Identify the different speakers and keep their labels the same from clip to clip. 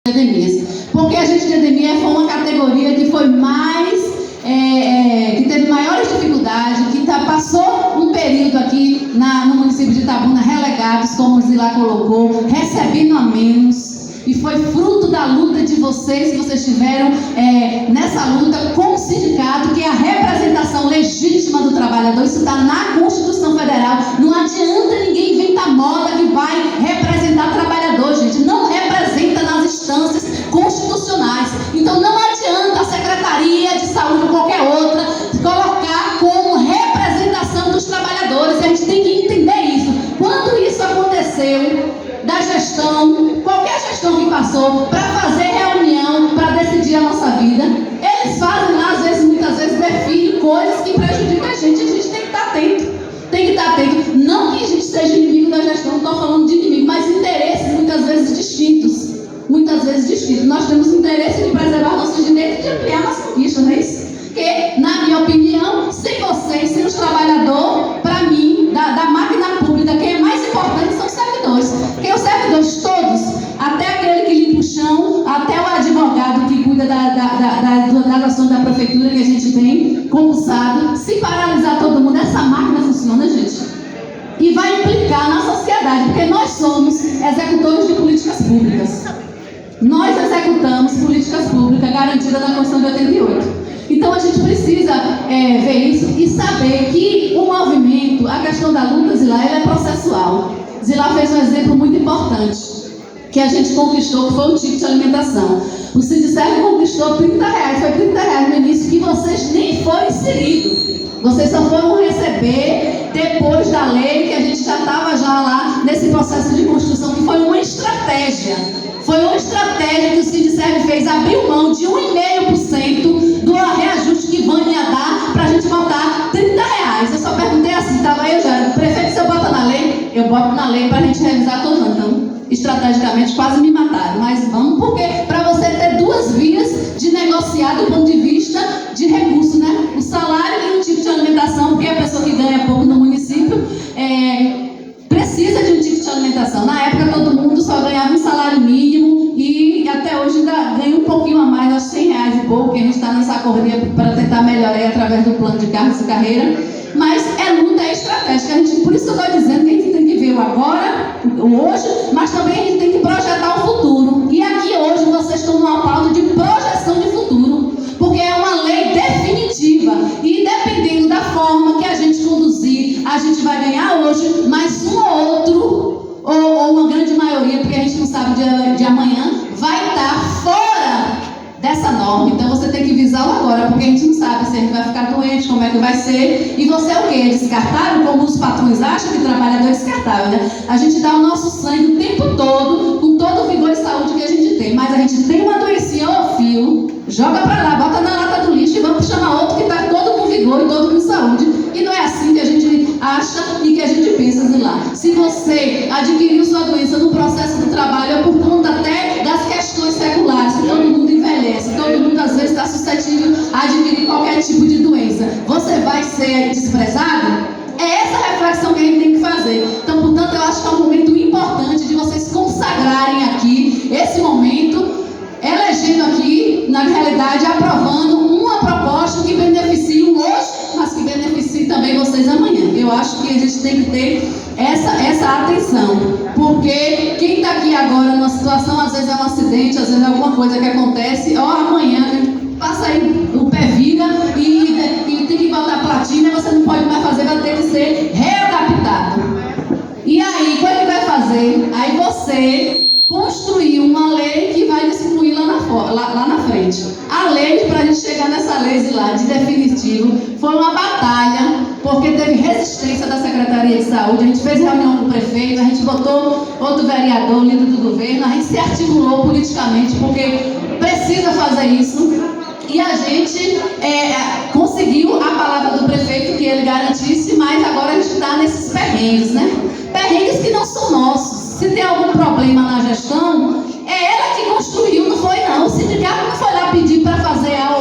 Speaker 1: Edemias, porque a gente de Edemias foi uma categoria que foi mais, que teve maiores dificuldades, que passou um período aqui no município de Itabuna relegados, como o Zilá colocou, recebendo a menos, e foi fruto da luta de vocês, que vocês tiveram nessa luta com o sindicato, que é a representação legítima do trabalhador. Isso está na Constituição Federal. Não adianta ninguém inventar moda que vai representar trabalhador, gente. Não representa nas instâncias constitucionais. Então não adianta a Secretaria de Saúde ou qualquer outra colocar como representação dos trabalhadores. A gente tem que entender isso. Quando isso aconteceu, da gestão, qualquer gestão que passou, para fazer reunião, para decidir a nossa vida, eles fazem lá, às vezes, muitas vezes, definem coisas que prejudicam a gente tem que estar atento. Tem que estar atento. Não que a gente seja inimigo da gestão, não estou falando de inimigo, mas interesses muitas vezes distintos. Muitas vezes distintos. Nós temos interesse de preservar nossos direitos e de ampliar nossas conquistas, não é isso? Porque, na minha opinião, sem vocês, sem os trabalhadores, para mim, da máquina pública, quem é mais importante são os servidores. Porque os servidores todos, até aquele que limpa o chão, até o advogado que cuida das ações da prefeitura que a gente tem, concursado, se paralisar todo mundo, essa máquina funciona, gente. E vai implicar na sociedade, porque nós somos executores de políticas públicas. Nós executamos políticas públicas garantidas na Constituição de 88. Então a gente precisa ver isso e saber que o movimento, a questão da luta, Zilá, ela é processual. Zilá fez um exemplo muito importante que a gente conquistou, que foi o ticket de alimentação. O Sindicerv conquistou R$30, foi R$30 no início, que vocês nem foram inseridos. Vocês só foram receber depois da lei, que a gente já estava lá nesse processo de construção, que foi uma estratégia. Foi uma estratégia que o Sindicerv fez, abriu mão de 1,5% do reajuste que Vânia ia dar para a gente botar R$30. Eu só perguntei assim, estava eu já, prefeito, se eu boto na lei? Eu boto na lei para a gente revisar todo ano. Então, estrategicamente, quase me mataram. Mas vamos, porque para você ter duas vias de negociar do ponto de vista de recurso, né? O salário e o tipo de alimentação, porque a pessoa que ganha pouco no município precisa de um tipo de alimentação. Na época, todo mundo só ganhava um salário mínimo e até hoje ainda ganha um pouquinho a mais, acho R$100 e pouco, que a gente está nessa corrida para tentar melhorar através do plano de cargos e carreira. Mas luta, é estratégica. Por isso que eu estou dizendo que a gente tem que ver o agora, o hoje, mas também a gente tem que projetar o futuro. E aqui hoje vocês estão numa pauta de projeção de futuro, porque é uma lei definitiva. E dependendo da forma que a gente conduzir, a gente vai ganhar hoje, mas um ou outro, ou uma grande maioria, porque a gente não sabe de amanhã, vai estar fora dessa norma. Então você tem que visar o agora, porque a gente não sabe se a gente vai ficar doente, como é que vai ser. E você é o quê? É descartável, como os patrões acham que trabalhador é descartável, né? A gente dá o nosso sangue o tempo todo, com todo o vigor e saúde que a gente tem. Mas a gente tem uma doencinha ou fio, joga pra lá, bota na lata do lixo e vamos chamar outro que tá todo com vigor e todo com saúde. E não é assim que a gente acha e que a gente pensa, Zilá. Se você adquiriu sua doença no processo do trabalho, é por conta até das questões seculares, que todo mundo envelhece, todo mundo às vezes está suscetível a adquirir qualquer tipo de doença. Você vai ser desprezado? É essa reflexão que a gente tem que fazer. Então, portanto, eu acho que é um momento importante de vocês consagrarem aqui esse momento, elegendo aqui, na realidade, aprovando uma proposta que beneficie o hoje, mas que beneficie também vocês amanhã. Eu acho que a gente tem que ter essa atenção, porque quem está aqui agora numa situação, às vezes é um acidente, às vezes é alguma coisa que acontece, ó, amanhã a gente passa aí, o pé vira e tem que botar platina, você não pode mais fazer, vai ter que ser readaptado. E aí, o que ele vai fazer? Aí você construir uma lei que vai excluir lá na frente. A lei, para a gente chegar nessa lei lá de definitivo, foi uma batalha, porque teve resistência da Secretaria de Saúde. A gente fez reunião com o prefeito, a gente botou outro vereador, líder do governo, a gente se articulou politicamente, porque precisa fazer isso. E a gente conseguiu a palavra do prefeito que ele garantisse, mas agora a gente está nesses perrengues, né? Perrengues que não são nossos. Se tem algum problema na gestão, é ela que construiu, não foi não. O sindicato não foi lá pedir para fazer A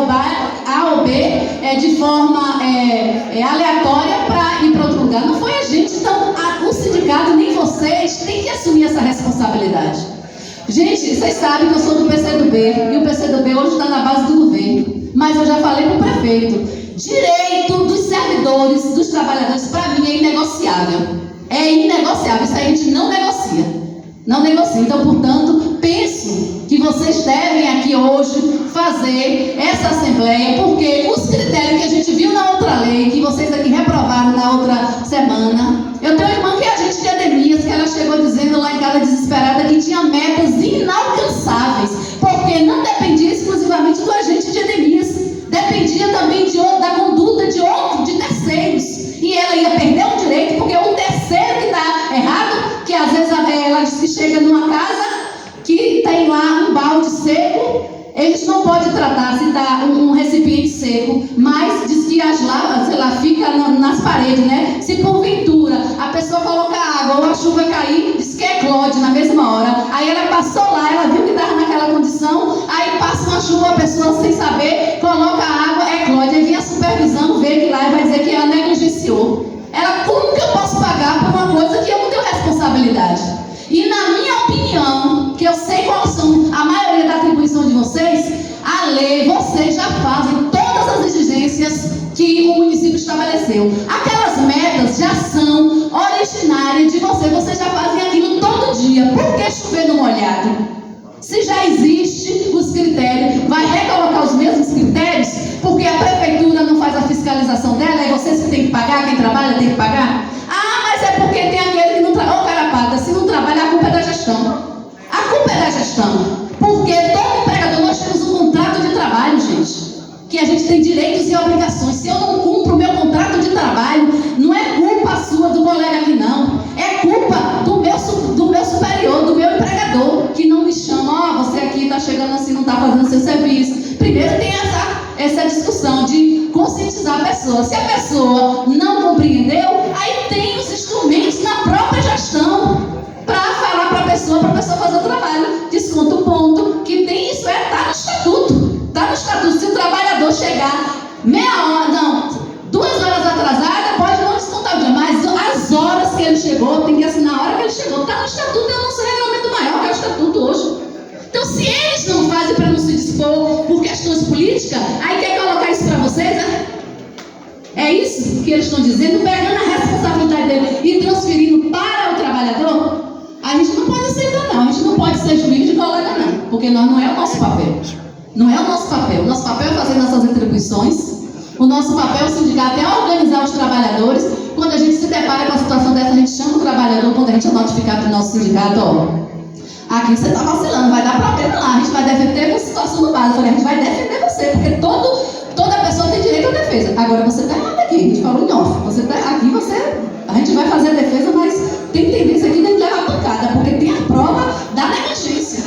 Speaker 1: ou B de forma aleatória para ir para outro lugar. Não foi a gente. Então, o sindicato, nem vocês, têm que assumir essa responsabilidade. Gente, vocês sabem que eu sou do PCdoB e o PCdoB hoje está na base do governo. Mas eu já falei para o prefeito: direito dos servidores, dos trabalhadores, para mim é inegociável. É inegociável, isso aí a gente não negocia. Não negocia. Então, portanto, penso que vocês devem aqui hoje fazer essa assembleia, porque os critérios que a gente viu na outra lei, que vocês aqui reprovaram na outra semana. Eu tenho uma irmã que é agente de Ademias, que ela chegou dizendo lá em casa desesperada que tinha metas inalcançáveis, porque não dependia exclusivamente do agente de Ademias, dependia também da conduta de terceiros. E ela ia perder um direito, porque o terceiro que está errado, que às vezes ela diz que chega numa casa que tem lá um balde seco, eles não podem tratar se está um recipiente seco, mas diz que as lavas, sei lá, fica nas paredes, né? Se porventura a pessoa coloca água ou a chuva cair, diz que é clode na mesma hora. Aí ela passou lá, ela viu que estava naquela condição, aí passa uma chuva, a pessoa sem saber, coloca água, é clode. Aí vem a supervisão, vê que lá e vai dizer que ela negligenciou. Ela, como que eu posso pagar por uma coisa que eu não tenho responsabilidade? E na minha opinião, que eu sei quais são a maioria da atribuição de vocês, a lei, vocês já fazem todas as exigências que o município estabeleceu. Aquelas metas já são originárias de vocês já fazem aquilo todo dia. Por que chover no molhado? Se já existe os critérios, vai recolocar os mesmos critérios, porque a prefeitura não faz a fiscalização dela, é vocês que têm que pagar, quem trabalha tem que pagar? Ah, mas é porque tem aquele que não trabalha. Ô, carapata, se não trabalha, a culpa é da gestão. A culpa é da gestão. Porque todo empregador, nós temos um contrato de trabalho, gente, que a gente tem direitos e obrigações. Se eu não cumpro o meu contrato de trabalho, não é culpa sua, do colega aqui, não. É culpa do meu superior, do meu empregador, que não me chama. Ó, você aqui está chegando assim, não está fazendo seu serviço. Primeiro tem essa discussão de conscientizar a pessoa. Se a pessoa não compreendeu, aí tem os instrumentos na própria gestão para falar para a pessoa fazer o trabalho. Desconta o ponto que tem isso, está no estatuto. Está no estatuto. Se o trabalhador chegar meia hora, não, 2 horas atrasada, pode não descontar o dia, mas as horas que ele chegou, tem que assinar a hora que ele chegou. Está no estatuto, é o nosso regulamento maior, que é o estatuto hoje. Então, se eles não fazem para não se dispor por questões políticas, aí quer colocar isso para vocês, né? É isso que eles estão dizendo, pegando a responsabilidade dele e transferindo para o trabalhador. A gente não pode aceitar, não. A gente não pode ser juiz de colega, não, porque nós não é o nosso papel. Não é o nosso papel. O nosso papel é fazer nossas atribuições. O nosso papel, o sindicato, é organizar os trabalhadores. Quando a gente se depara com a situação dessa, a gente chama o trabalhador, quando a gente é notificado do nosso sindicato, ó, aqui você está vacilando, vai dar problema lá, a gente vai defender a situação no base. Eu falei, a gente vai defender você, porque toda pessoa tem direito à defesa. Agora você está errado aqui, a gente falou em off. A gente vai fazer a defesa, mas tem tendência aqui de levar pancada, porque tem a prova da negligência.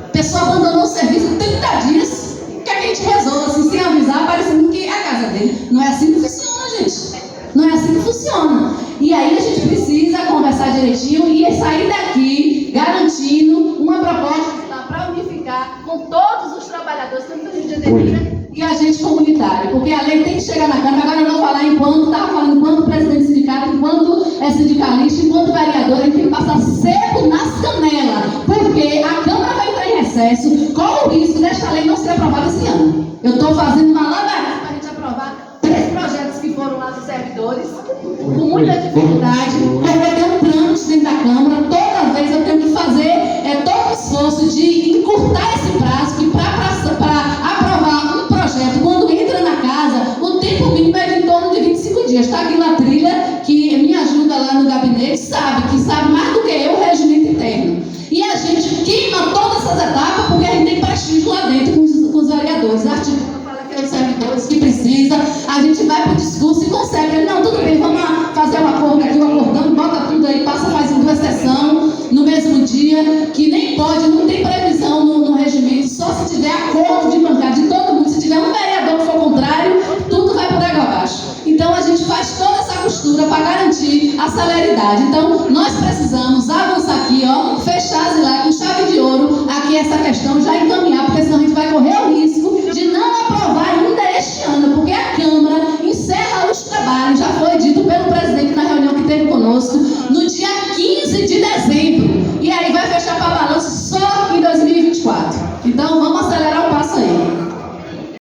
Speaker 1: A pessoa abandonou o serviço 30 dias, que a gente resolve assim, sem avisar, parecendo que é a casa dele. Não é assim que funciona, gente. Não é assim que funciona. E aí a gente precisa conversar direitinho e sair daqui garantindo uma proposta que está para unificar com todos os trabalhadores, tanto a gente de e a gente comunitária. Porque a lei tem que chegar na Câmara. Agora eu vou falar estava falando enquanto presidente do sindicato, enquanto sindicalista, enquanto vereador, a gente tem que passar seco nas canelas. Porque a Câmara vai entrar em recesso com o risco desta lei não ser aprovada esse ano. Eu estou fazendo uma labareda para a gente aprovar 3 projetos que foram lá dos servidores, com muita dificuldade, porque tem um trâmite dentro da Câmara. Toda vez eu tenho que fazer todo o esforço de encurtar esse prazo, que para aprovar um projeto, quando entra na casa, o tempo mínimo é de em torno de 25 dias. Está aqui na trilha, que me ajuda lá no gabinete, que sabe mais do que eu o regimento interno. E a gente queima todas essas etapas, porque a gente tem prestígio lá dentro com os vereadores. Artigo que eu falo aqui aos servidores que precisa, a gente vai para o discurso e consegue. Não, tudo bem, vamos fazer um acordo aqui, acordando, bota tudo aí, faz em 2 sessões no mesmo dia, que nem pode, não tem previsão no regimento, só se tiver acordo de bancada de todo mundo. Se tiver um vereador que for contrário, tudo vai por água abaixo. Então a gente faz toda essa costura para garantir a celeridade. Então nós precisamos avançar aqui,